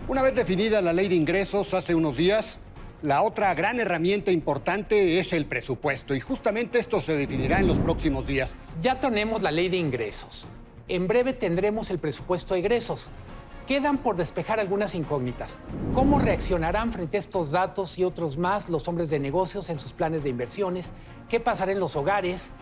Una vez definida la ley de ingresos hace unos días, la otra gran herramienta importante es el presupuesto y justamente esto se definirá en los próximos días. Ya tenemos la ley de ingresos. En breve tendremos el presupuesto de egresos. Quedan por despejar algunas incógnitas. ¿Cómo reaccionarán frente a estos datos y otros más los hombres de negocios en sus planes de inversiones? ¿Qué pasará en los hogares?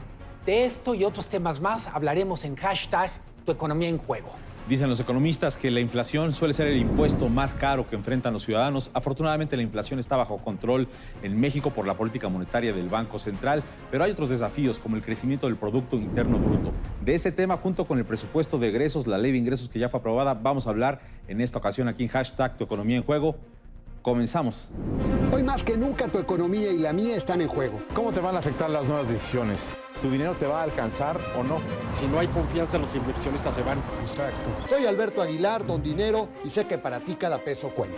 De esto y otros temas más hablaremos en hashtag Tu Economía en Juego. Dicen los economistas que la inflación suele ser el impuesto más caro que enfrentan los ciudadanos. Afortunadamente, la inflación está bajo control en México por la política monetaria del Banco Central, pero hay otros desafíos como el crecimiento del Producto Interno Bruto. De ese tema, junto con el presupuesto de egresos, la ley de ingresos que ya fue aprobada, vamos a hablar en esta ocasión aquí en hashtag Tu Economía en Juego. Comenzamos. Hoy más que nunca tu economía y la mía están en juego. ¿Cómo te van a afectar las nuevas decisiones? ¿Tu dinero te va a alcanzar o no? Si no hay confianza, los inversionistas se van. Exacto. Soy Alberto Aguilar, don Dinero, y sé que para ti cada peso cuenta.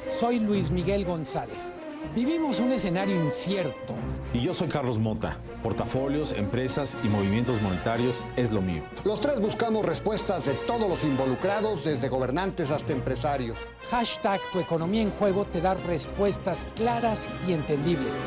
Soy Luis Miguel González. Vivimos un escenario incierto. Y yo soy Carlos Mota. Portafolios, empresas y movimientos monetarios es lo mío. Los tres buscamos respuestas de todos los involucrados, desde gobernantes hasta empresarios. Hashtag Tu Economía en Juego te da respuestas claras y entendibles.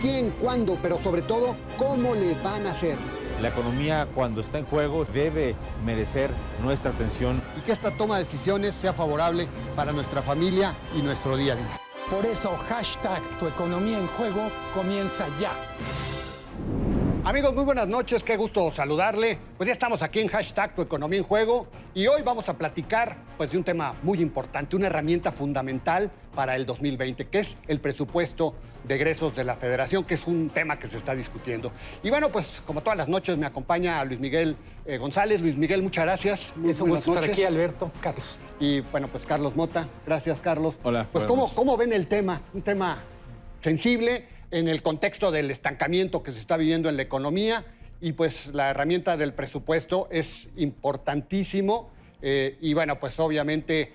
¿Quién, cuándo, pero sobre todo, cómo le van a hacer? La economía, cuando está en juego, debe merecer nuestra atención. Y que esta toma de decisiones sea favorable para nuestra familia y nuestro día a día. Por eso, hashtag Tu Economía en Juego comienza ya. Amigos, muy buenas noches, qué gusto saludarle. Pues ya estamos aquí en hashtag Tu Economía en Juego y hoy vamos a platicar pues, de un tema muy importante, una herramienta fundamental para el 2020, que es el presupuesto de egresos de la Federación, que es un tema que se está discutiendo. Y bueno, pues como todas las noches me acompaña Luis Miguel González. Luis Miguel, muchas gracias. Es un gusto estar aquí, Alberto. Carlos. Y bueno, pues Carlos Mota. Gracias, Carlos. Hola. Pues ¿cómo ven el tema? Un tema sensible en el contexto del estancamiento que se está viviendo en la economía y pues la herramienta del presupuesto es importantísimo y bueno, pues obviamente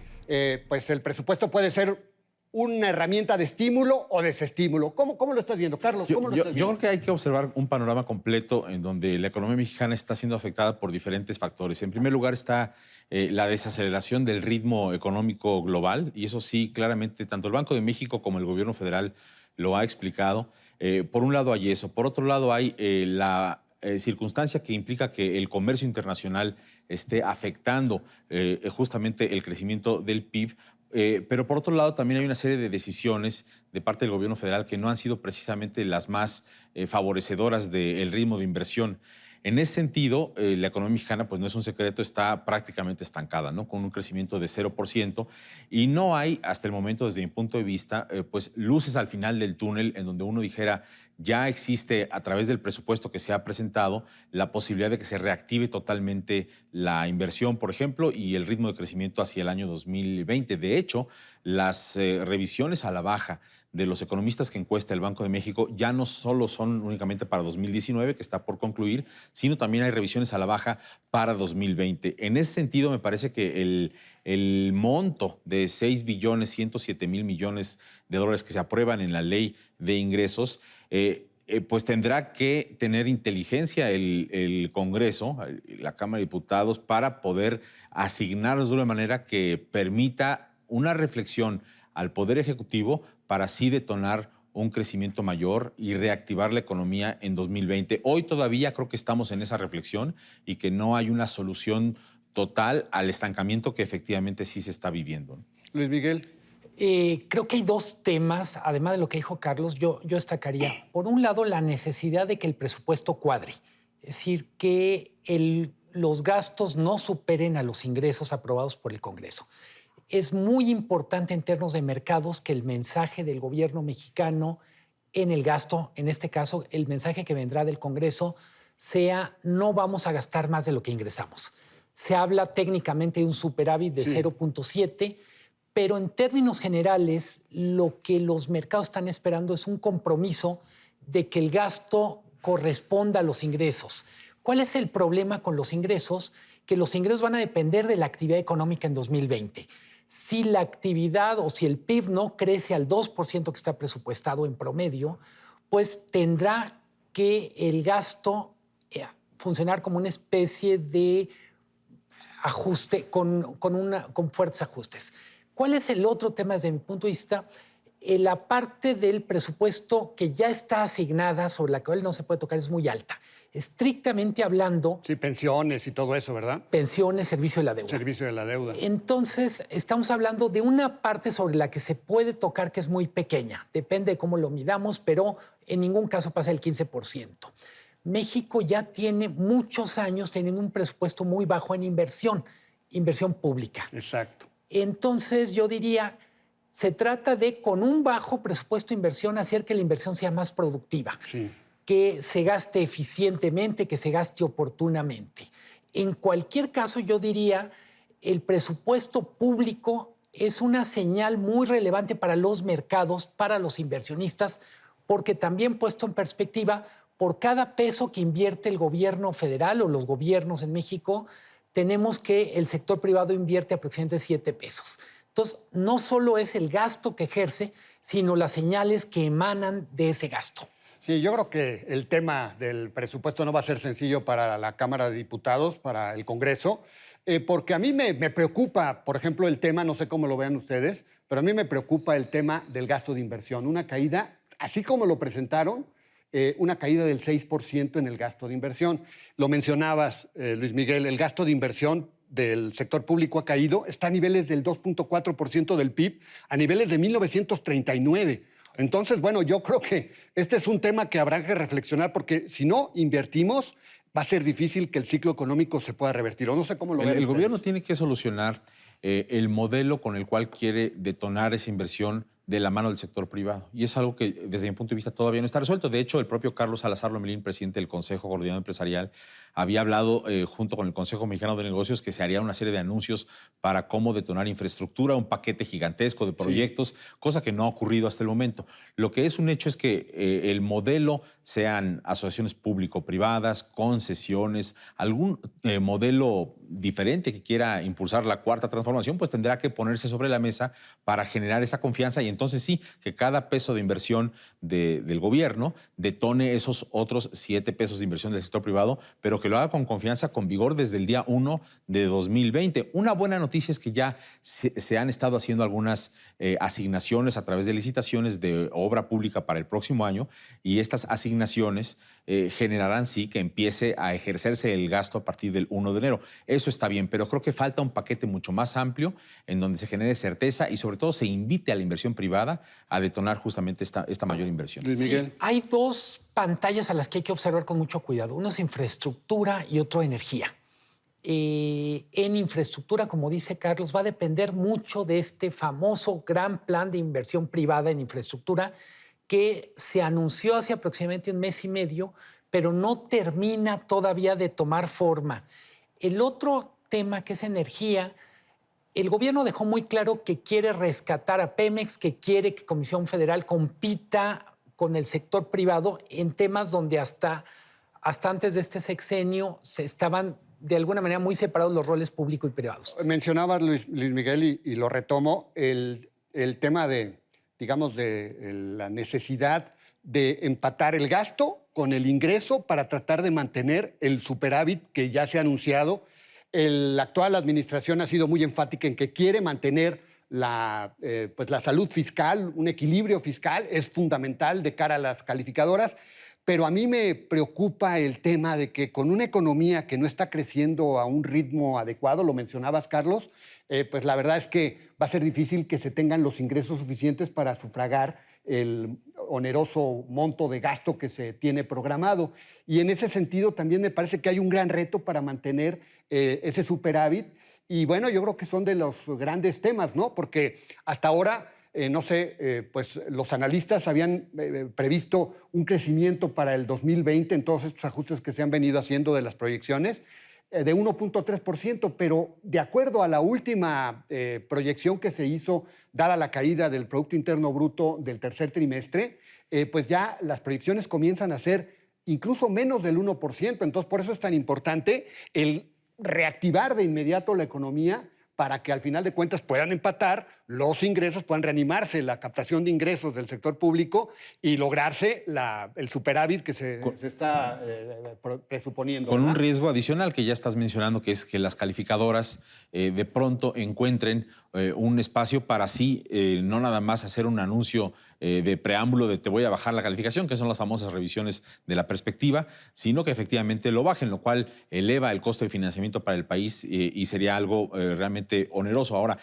pues el presupuesto puede ser una herramienta de estímulo o desestímulo. ¿Cómo lo estás viendo, Carlos? ¿Cómo lo estás viendo? Yo creo que hay que observar un panorama completo en donde la economía mexicana está siendo afectada por diferentes factores. En primer lugar está la desaceleración del ritmo económico global y eso sí, claramente, tanto el Banco de México como el gobierno federal lo ha explicado. Por un lado hay eso. Por otro lado hay la circunstancia que implica que el comercio internacional esté afectando justamente el crecimiento del PIB. Pero por otro lado también hay una serie de decisiones de parte del gobierno federal que no han sido precisamente las más favorecedoras del ritmo de inversión. En ese sentido, la economía mexicana, pues no es un secreto, está prácticamente estancada, ¿no? Con un crecimiento de 0%. Y no hay, hasta el momento, desde mi punto de vista, pues luces al final del túnel en donde uno dijera, ya existe a través del presupuesto que se ha presentado la posibilidad de que se reactive totalmente la inversión, por ejemplo, y el ritmo de crecimiento hacia el año 2020. De hecho, las revisiones a la baja de los economistas que encuesta el Banco de México ya no solo son únicamente para 2019, que está por concluir, sino también hay revisiones a la baja para 2020. En ese sentido, me parece que el monto de 6.107.000 millones de dólares que se aprueban en la ley de ingresos, pues tendrá que tener inteligencia el Congreso, la Cámara de Diputados, para poder asignarlos de una manera que permita una reflexión al Poder Ejecutivo para así detonar un crecimiento mayor y reactivar la economía en 2020. Hoy todavía creo que estamos en esa reflexión y que no hay una solución total al estancamiento que efectivamente sí se está viviendo. Luis Miguel. Creo que hay dos temas, además de lo que dijo Carlos, yo destacaría. Por un lado, la necesidad de que el presupuesto cuadre, es decir, que los gastos no superen a los ingresos aprobados por el Congreso. Es muy importante en términos de mercados que el mensaje del gobierno mexicano en el gasto, en este caso, el mensaje que vendrá del Congreso, sea no vamos a gastar más de lo que ingresamos. Se habla técnicamente de un superávit de 0.7, pero en términos generales lo que los mercados están esperando es un compromiso de que el gasto corresponda a los ingresos. ¿Cuál es el problema con los ingresos? Que los ingresos van a depender de la actividad económica en 2020. Si la actividad o si el PIB no crece al 2% que está presupuestado en promedio, pues tendrá que el gasto funcionar como una especie de ajuste con fuertes ajustes. ¿Cuál es el otro tema desde mi punto de vista? La parte del presupuesto que ya está asignada, sobre la cual no se puede tocar, es muy alta. Estrictamente hablando, Sí, pensiones y todo eso, ¿verdad? pensiones, servicio de la deuda. Servicio de la deuda. Entonces, estamos hablando de una parte sobre la que se puede tocar que es muy pequeña. Depende de cómo lo midamos, pero en ningún caso pasa el 15%. México ya tiene muchos años teniendo un presupuesto muy bajo en inversión pública. Exacto. Entonces, yo diría, se trata de, con un bajo presupuesto de inversión, hacer que la inversión sea más productiva. Sí. Que se gaste eficientemente, que se gaste oportunamente. En cualquier caso, yo diría, el presupuesto público es una señal muy relevante para los mercados, para los inversionistas, porque también puesto en perspectiva, por cada peso que invierte el gobierno federal o los gobiernos en México, tenemos que el sector privado invierte aproximadamente 7 pesos. Entonces, no solo es el gasto que ejerce, sino las señales que emanan de ese gasto. Sí, yo creo que el tema del presupuesto no va a ser sencillo para la Cámara de Diputados, para el Congreso, porque a mí me preocupa, por ejemplo, el tema, no sé cómo lo vean ustedes, pero a mí me preocupa el tema del gasto de inversión. Una caída, así como lo presentaron, una caída del 6% en el gasto de inversión. Lo mencionabas, Luis Miguel, el gasto de inversión del sector público ha caído, está a niveles del 2.4% del PIB, a niveles de 1939. Entonces, bueno, yo creo que este es un tema que habrá que reflexionar porque si no invertimos, va a ser difícil que el ciclo económico se pueda revertir. O no sé cómo lo ven El ustedes. gobierno tiene que solucionar el modelo con el cual quiere detonar esa inversión de la mano del sector privado. Y es algo que, desde mi punto de vista, todavía no está resuelto. De hecho, el propio Carlos Salazar Lomelín, presidente del Consejo Coordinador Empresarial, había hablado junto con el Consejo Mexicano de Negocios que se haría una serie de anuncios para cómo detonar infraestructura, un paquete gigantesco de proyectos, cosa que no ha ocurrido hasta el momento. Lo que es un hecho es que el modelo sean asociaciones público-privadas, concesiones, algún modelo diferente que quiera impulsar la cuarta transformación, pues tendrá que ponerse sobre la mesa para generar esa confianza y entonces sí, que cada peso de inversión del gobierno detone esos otros 7 pesos de inversión del sector privado, pero que lo haga con confianza, con vigor desde el día 1 de 2020. Una buena noticia es que ya se han estado haciendo algunas asignaciones a través de licitaciones de obra pública para el próximo año y estas asignaciones generarán sí que empiece a ejercerse el gasto a partir del 1 de enero. Eso está bien, pero creo que falta un paquete mucho más amplio en donde se genere certeza y sobre todo se invite a la inversión privada a detonar justamente esta mayor inversión. Luis Miguel. Sí, hay dos pantallas a las que hay que observar con mucho cuidado. Uno es infraestructura y otro energía. En infraestructura, como dice Carlos, va a depender mucho de este famoso gran plan de inversión privada en infraestructura que se anunció hace aproximadamente un mes y medio, pero no termina todavía de tomar forma. El otro tema, que es energía, el gobierno dejó muy claro que quiere rescatar a Pemex, que quiere que Comisión Federal compita con el sector privado en temas donde hasta antes de este sexenio se estaban de alguna manera muy separados los roles público y privados. Mencionabas, Luis Miguel, y lo retomo, el tema de, digamos, de la necesidad de empatar el gasto con el ingreso para tratar de mantener el superávit que ya se ha anunciado. La actual administración ha sido muy enfática en que quiere mantener la salud fiscal, un equilibrio fiscal, es fundamental de cara a las calificadoras, pero a mí me preocupa el tema de que con una economía que no está creciendo a un ritmo adecuado, lo mencionabas, Carlos, pues la verdad es que va a ser difícil que se tengan los ingresos suficientes para sufragar el oneroso monto de gasto que se tiene programado. Y en ese sentido también me parece que hay un gran reto para mantener ese superávit. Y bueno, yo creo que son de los grandes temas, ¿no? Porque hasta ahora, pues los analistas habían previsto un crecimiento para el 2020 en todos estos ajustes que se han venido haciendo de las proyecciones de 1.3%, pero de acuerdo a la última proyección que se hizo, dada la caída del Producto Interno Bruto del tercer trimestre, pues ya las proyecciones comienzan a ser incluso menos del 1%. Entonces, por eso es tan importante el reactivar de inmediato la economía para que al final de cuentas puedan empatar los ingresos, puedan reanimarse la captación de ingresos del sector público y lograrse el superávit que se está presuponiendo. Con ¿verdad? un riesgo adicional que ya estás mencionando, que es que las calificadoras de pronto encuentren un espacio para así no nada más hacer un anuncio de preámbulo de te voy a bajar la calificación, que son las famosas revisiones de la perspectiva, sino que efectivamente lo bajen, lo cual eleva el costo de financiamiento para el país y sería algo realmente oneroso. Ahora,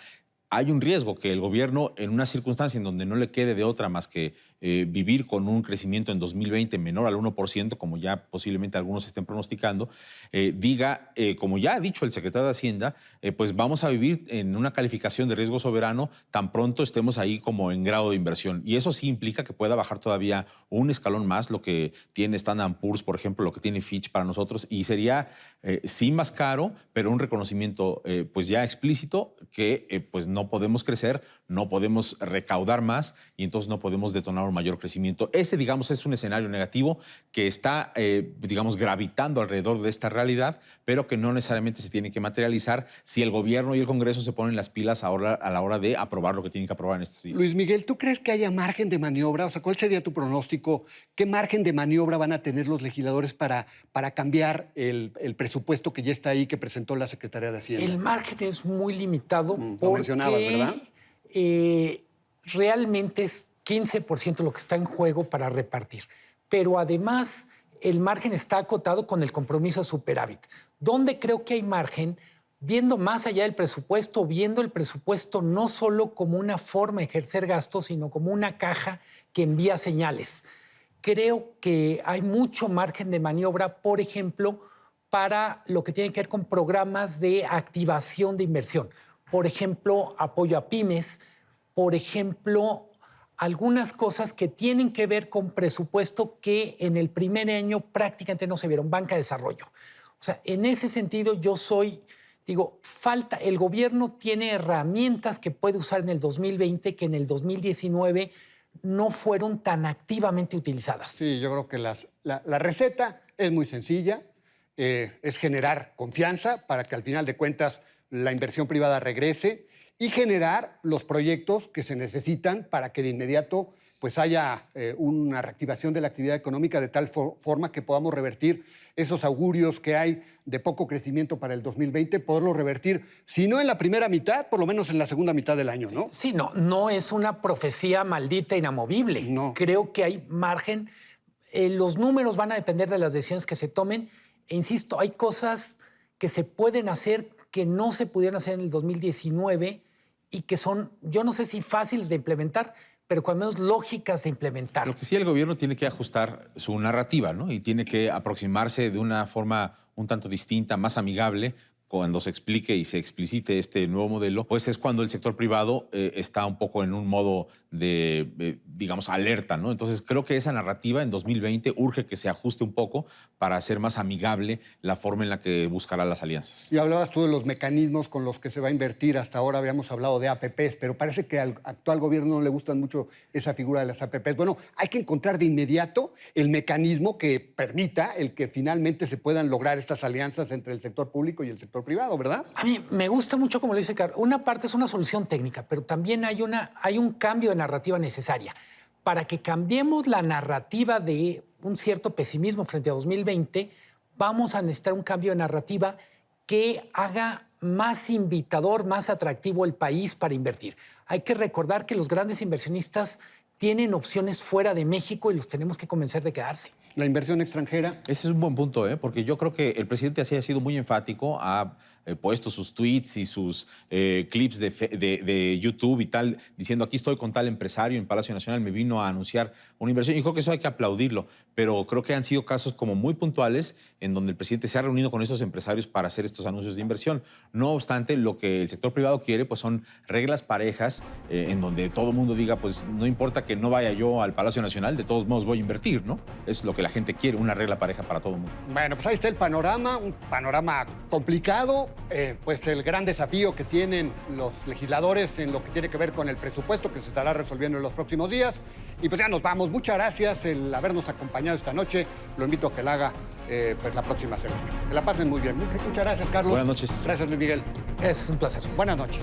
hay un riesgo que el gobierno, en una circunstancia en donde no le quede de otra más que vivir con un crecimiento en 2020 menor al 1%, como ya posiblemente algunos estén pronosticando, diga, como ya ha dicho el secretario de Hacienda, pues vamos a vivir en una calificación de riesgo soberano tan pronto estemos ahí como en grado de inversión. Y eso sí implica que pueda bajar todavía un escalón más lo que tiene Standard & Poor's, por ejemplo, lo que tiene Fitch para nosotros, y sería sí más caro, pero un reconocimiento pues ya explícito que pues no podemos crecer, no podemos recaudar más y entonces no podemos detonar un mayor crecimiento. Ese, digamos, es un escenario negativo que está, digamos, gravitando alrededor de esta realidad, pero que no necesariamente se tiene que materializar si el gobierno y el Congreso se ponen las pilas ahora a la hora de aprobar lo que tienen que aprobar en estos días. Luis Miguel, ¿tú crees que haya margen de maniobra? O sea, ¿cuál sería tu pronóstico? ¿Qué margen de maniobra van a tener los legisladores para cambiar el presupuesto que ya está ahí, que presentó la Secretaría de Hacienda? El margen es muy limitado Lo mencionabas, ¿verdad? Realmente es 15% lo que está en juego para repartir. Pero además el margen está acotado con el compromiso de superávit. ¿Dónde creo que hay margen? Viendo más allá del presupuesto, viendo el presupuesto no solo como una forma de ejercer gastos, sino como una caja que envía señales. Creo que hay mucho margen de maniobra, por ejemplo, para lo que tiene que ver con programas de activación de inversión. Por ejemplo, apoyo a pymes, por ejemplo, algunas cosas que tienen que ver con presupuesto que en el primer año prácticamente no se vieron, banca de desarrollo. O sea, en ese sentido yo digo, el gobierno tiene herramientas que puede usar en el 2020 que en el 2019 no fueron tan activamente utilizadas. Sí, yo creo que la receta es muy sencilla, es generar confianza para que al final de cuentas la inversión privada regrese y generar los proyectos que se necesitan para que de inmediato pues haya una reactivación de la actividad económica de tal forma que podamos revertir esos augurios que hay de poco crecimiento para el 2020, poderlo revertir, si no en la primera mitad, por lo menos en la segunda mitad del año, ¿no? Sí, no es una profecía maldita, inamovible. No. Creo que hay margen. Los números van a depender de las decisiones que se tomen. E insisto, hay cosas que se pueden hacer que no se pudieron hacer en el 2019 y que son, yo no sé si fáciles de implementar, pero cuando menos lógicas de implementar. Lo que sí el gobierno tiene que ajustar su narrativa, ¿no? Y tiene que aproximarse de una forma un tanto distinta, más amigable, cuando se explique y se explicite este nuevo modelo, pues es cuando el sector privado está un poco en un modo de, digamos, alerta, ¿no? Entonces creo que esa narrativa en 2020 urge que se ajuste un poco para hacer más amigable la forma en la que buscará las alianzas. Y hablabas tú de los mecanismos con los que se va a invertir. Hasta ahora habíamos hablado de APPs, pero parece que al actual gobierno no le gustan mucho esa figura de las APPs. Bueno, hay que encontrar de inmediato el mecanismo que permita el que finalmente se puedan lograr estas alianzas entre el sector público y el sector privado, ¿verdad? A mí me gusta mucho, como lo dice Carlos, una parte es una solución técnica, pero también hay un cambio de narrativa necesaria. Para que cambiemos la narrativa de un cierto pesimismo frente a 2020, vamos a necesitar un cambio de narrativa que haga más invitador, más atractivo el país para invertir. Hay que recordar que los grandes inversionistas tienen opciones fuera de México y los tenemos que convencer de quedarse. La inversión extranjera. Ese es un buen punto, porque yo creo que el presidente así ha sido muy enfático, ha puesto sus tweets y sus clips de YouTube y tal, diciendo aquí estoy con tal empresario en Palacio Nacional, me vino a anunciar una inversión. Y creo que eso hay que aplaudirlo, pero creo que han sido casos como muy puntuales en donde el presidente se ha reunido con estos empresarios para hacer estos anuncios de inversión. No obstante, lo que el sector privado quiere pues son reglas parejas en donde todo el mundo diga, pues no importa que no vaya yo al Palacio Nacional, de todos modos voy a invertir, ¿no? Es lo que la gente quiere, una regla pareja para todo el mundo. Bueno, pues ahí está el panorama, un panorama complicado, pues el gran desafío que tienen los legisladores en lo que tiene que ver con el presupuesto que se estará resolviendo en los próximos días. Y pues ya nos vamos. Muchas gracias el habernos acompañado esta noche. Lo invito a que la haga pues la próxima semana. Que la pasen muy bien. Muchas gracias, Carlos. Buenas noches. Gracias, Luis Miguel. Es un placer. Buenas noches.